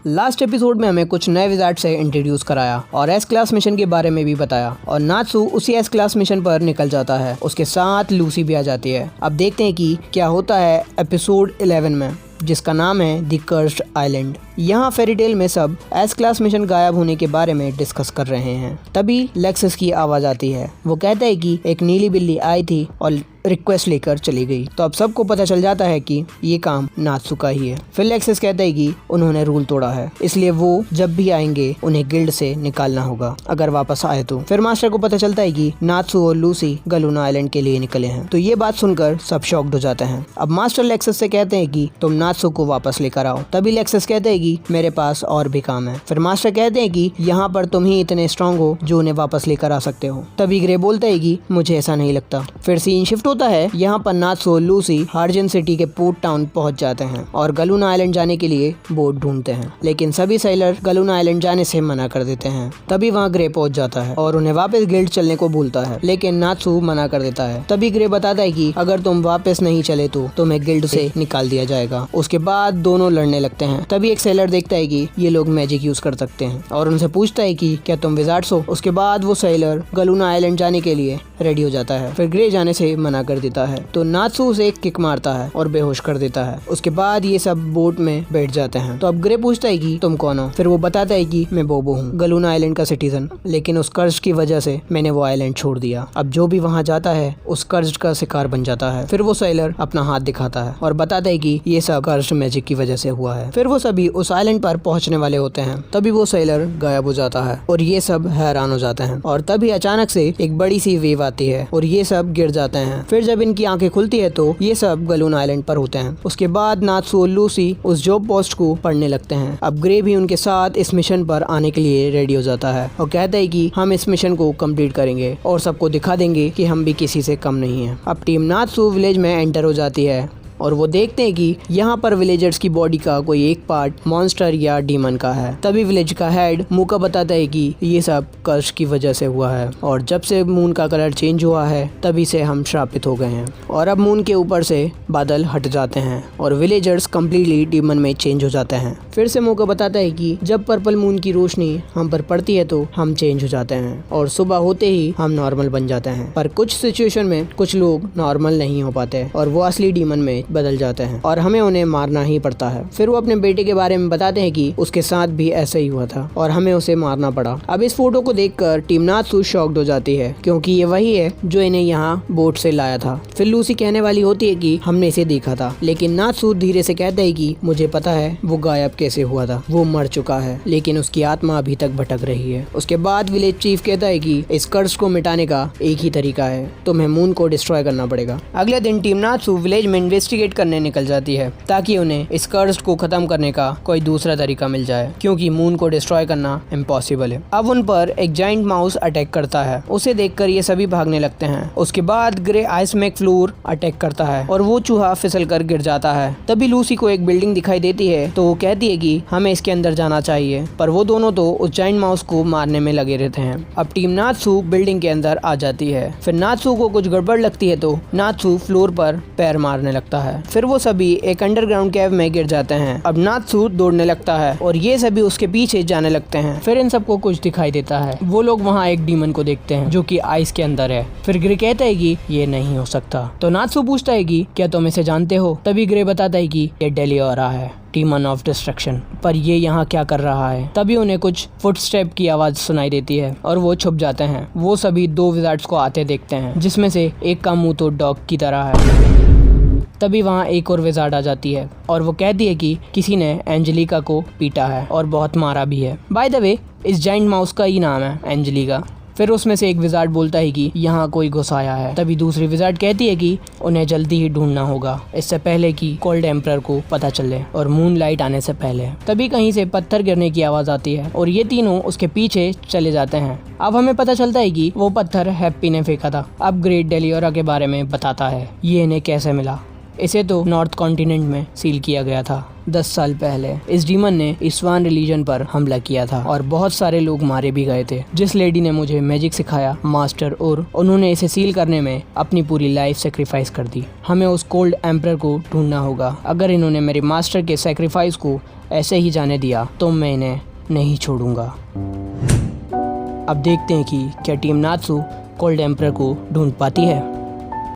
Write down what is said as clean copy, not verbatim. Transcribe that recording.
Last episode में हमें कुछ नए विजार्ड से इंट्रोड्यूस कराया और एस क्लास मिशन के बारे में भी बताया और नात्सू उसी एस क्लास मिशन पर निकल जाता है। उसके साथ लूसी भी आ जाती है। अब देखते हैं कि क्या होता है एपिसोड 11 में, जिसका नाम है द कर्स्ड आइलैंड। यहाँ फेरीटेल में सब एस क्लास मिशन गायब होने के बारे में डिस्कस कर रहे हैं। तभी लेक्सस की आवाज आती है। वो कहता है कि एक नीली बिल्ली आई थी और रिक्वेस्ट लेकर चली गई। तो अब सबको पता चल जाता है कि ये काम नात्सू का ही है। फिर लेक्सस कहता है कि उन्होंने रूल तोड़ा है, इसलिए वो जब भी आएंगे उन्हें गिल्ड से निकालना होगा अगर वापस आए तो। फिर मास्टर को पता चलता है कि नात्सू और लूसी गलूना आइलैंड के लिए निकले हैं। तो ये बात सुनकर सब शॉक्ड हो जाते हैं। अब मास्टर लेक्सस से कहते हैं कि तुम नात्सू को वापस लेकर आओ। तभी लेक्सस कहते हैं कि मेरे पास और भी काम है। फिर मास्टर कहते हैं कि यहाँ पर तुम ही इतने स्ट्रांग हो जो उन्हें वापस लेकर आ सकते हो। तभी ग्रे बोलता है कि मुझे ऐसा नहीं लगता। फिर सीन शिफ्ट होता है। यहाँ पर नात्सू और लूसी हार्जन सिटी के पोर्ट टाउन पहुंच जाते हैं और गलूना आइलैंड जाने के लिए बोट ढूंढते हैं, लेकिन सभी सेलर गलूना आइलैंड जाने से मना कर देते हैं। तभी वहाँ ग्रे पहुंच जाता है और उन्हें वापस गिल्ड चलने को बोलता है, लेकिन नात्सू मना कर देता है। तभी ग्रे बताता है कि अगर तुम वापस नहीं चले तो तुम्हें गिल्ड से निकाल दिया जाएगा। उसके बाद दोनों लड़ने लगते हैं। तभी एक सेलर देखता है कि ये लोग मैजिक यूज कर सकते हैं और उनसे पूछता है कि क्या तुम विजार्ड्स हो। उसके बाद वो सेलर गलूना आइलैंड जाने के लिए रेडी हो जाता है। फिर ग्रे जाने से मना कर देता है तो नात्सू उसे एक किक मारता है और बेहोश कर देता है। उसके बाद ये सब बोट में बैठ जाते हैं। तो अब ग्रे पूछता है कि तुम कौन हो। फिर वो बताता है कि मैं बोबो हूँ, गलूना आइलैंड का सिटीजन, लेकिन उस कर्ज की वजह से मैंने वो आइलैंड छोड़ दिया। अब जो भी वहाँ जाता है उस कर्ज का शिकार बन जाता है। फिर वो सेलर अपना हाथ दिखाता है और बताता है कि ये सब कर्ज मैजिक की वजह से हुआ है। फिर वो सभी उस आइलैंड पर पहुँचने वाले होते हैं। तभी वो सेलर गायब हो जाता है और ये सब हैरान हो जाते हैं। और तभी अचानक से एक बड़ी सी वेव आती है और ये सब गिर जाते हैं। फिर जब इनकी आंखें खुलती है तो ये सब गलूना आइलैंड पर होते हैं। उसके बाद नात्सू और लूसी उस जॉब पोस्ट को पढ़ने लगते हैं। अब ग्रे भी उनके साथ इस मिशन पर आने के लिए रेडी हो जाता है और कहता है कि हम इस मिशन को कंप्लीट करेंगे और सबको दिखा देंगे कि हम भी किसी से कम नहीं है। अब टीम नात्सू विलेज में एंटर हो जाती है और वो देखते हैं कि यहाँ पर विलेजर्स की बॉडी का कोई एक पार्ट मॉन्स्टर या डीमन का है। तभी विलेज का हेड मूका बताता है कि ये सब कर्ज की वजह से हुआ है और जब से मून का कलर चेंज हुआ है तभी से हम श्रापित हो गए हैं। और अब मून के ऊपर से बादल हट जाते हैं और विलेजर्स कम्प्लीटली डीमन में चेंज हो जाते हैं। फिर से मूका बताता है कि जब पर्पल मून की रोशनी हम पर पड़ती है तो हम चेंज हो जाते हैं और सुबह होते ही हम नॉर्मल बन जाते हैं। पर कुछ सिचुएशन में कुछ लोग नॉर्मल नहीं हो पाते और वो असली डीमन में बदल जाते हैं और हमें उन्हें मारना ही पड़ता है। फिर वो अपने बेटे के बारे में बताते हैं कि उसके साथ भी ऐसा ही हुआ था और हमें उसे मारना पड़ा। अब इस फोटो को देखकर टीम नात्सू शॉक्ड हो जाती है क्योंकि ये वही है जो इन्हें यहाँ बोट से लाया था। फिर लूसी कहने वाली होती है कि हमने इसे देखा था, लेकिन नात्सू धीरे से कहता है कि मुझे पता है वो गायब कैसे हुआ था। वो मर चुका है लेकिन उसकी आत्मा अभी तक भटक रही है। उसके बाद विलेज चीफ कहता है कि इस कर्ज को मिटाने का एक ही तरीका है, तुम्हें मून को डिस्ट्रॉय करना पड़ेगा। अगले दिन टीम नात्सू विलेज में इन्वेस्टिगेट करने निकल जाती है ताकि उन्हें इस कर्ज को खत्म करने का कोई दूसरा तरीका मिल जाए, क्योंकि मून को डिस्ट्रॉय करना इम्पॉसिबल है। अब उन पर एक जाइंट माउस अटैक करता है। उसे देखकर ये सभी भागने लगते हैं। उसके बाद grey ice mac floor attack करता है और वो चूहा फिसल कर गिर जाता है। तभी लूसी को एक बिल्डिंग दिखाई देती है तो वो कहती है कि हमें इसके अंदर जाना चाहिए, पर वो दोनों तो उस जाइंट माउस को मारने में लगे रहते हैं। अब टीम नात्सू बिल्डिंग के अंदर आ जाती है। फिर नात्सू को कुछ गड़बड़ लगती है तो नात्सू फ्लोर पर पैर मारने लगता है। फिर वो सभी एक अंडरग्राउंड कैव में गिर जाते हैं। अब नात्सू दौड़ने लगता है और ये सभी उसके पीछे जाने लगते हैं। फिर इन सबको कुछ दिखाई देता है। वो लोग वहाँ एक डीमन को देखते हैं जो कि आइस के अंदर है। फिर ग्रे कहता है कि ये नहीं हो सकता। तो नात्सू पूछता है कि क्या तुम इसे जानते हो। तभी ग्रे बताता है कि ये डेलियोरा है, डीमन ऑफ डिस्ट्रक्शन, पर ये यहाँ क्या कर रहा है। तभी उन्हें कुछ फुटस्टेप की आवाज सुनाई देती है और वो छुप जाते हैं। वो सभी दो विजार्ड्स को आते देखते हैं जिसमें से एक का मुंह तो डॉग की तरह है। तभी वहाँ एक और विजार्ड आ जाती है और वो कहती है कि किसी ने एंजेलिका को पीटा है और बहुत मारा भी है। बाय द वे इस जाइंट माउस का ही नाम है एंजेलिका। फिर उसमें से एक विजार्ड बोलता है कि यहाँ कोई घुस आया है। तभी दूसरी विजार्ड कहती है कि उन्हें जल्दी ही ढूंढना होगा, इससे पहले कि कोल्ड एम्परर को पता चले और मून लाइट आने से पहले। तभी कहीं से पत्थर गिरने की आवाज आती है और ये तीनों उसके पीछे चले जाते हैं। अब हमें पता चलता है कि वो पत्थर हैप्पी ने फेंका था। अब ग्रेट डेलियोरा के बारे में बताता है, ये इन्हें कैसे मिला। इसे तो नॉर्थ कॉन्टिनेंट में सील किया गया था 10 साल पहले इस डीमन ने इस्वान रिलीजन पर हमला किया था और बहुत सारे लोग मारे भी गए थे। जिस लेडी ने मुझे मैजिक सिखाया, मास्टर और उन्होंने इसे सील करने में अपनी पूरी लाइफ सेक्रीफाइस कर दी। हमें उस कोल्ड एम्परर को ढूंढना होगा। अगर इन्होंने मेरे मास्टर के सेक्रीफाइस को ऐसे ही जाने दिया तो मैं इन्हें नहीं छोड़ूंगा। अब देखते हैं कि क्या टीम नात्सू कोल्ड एम्परर को ढूंढ पाती है।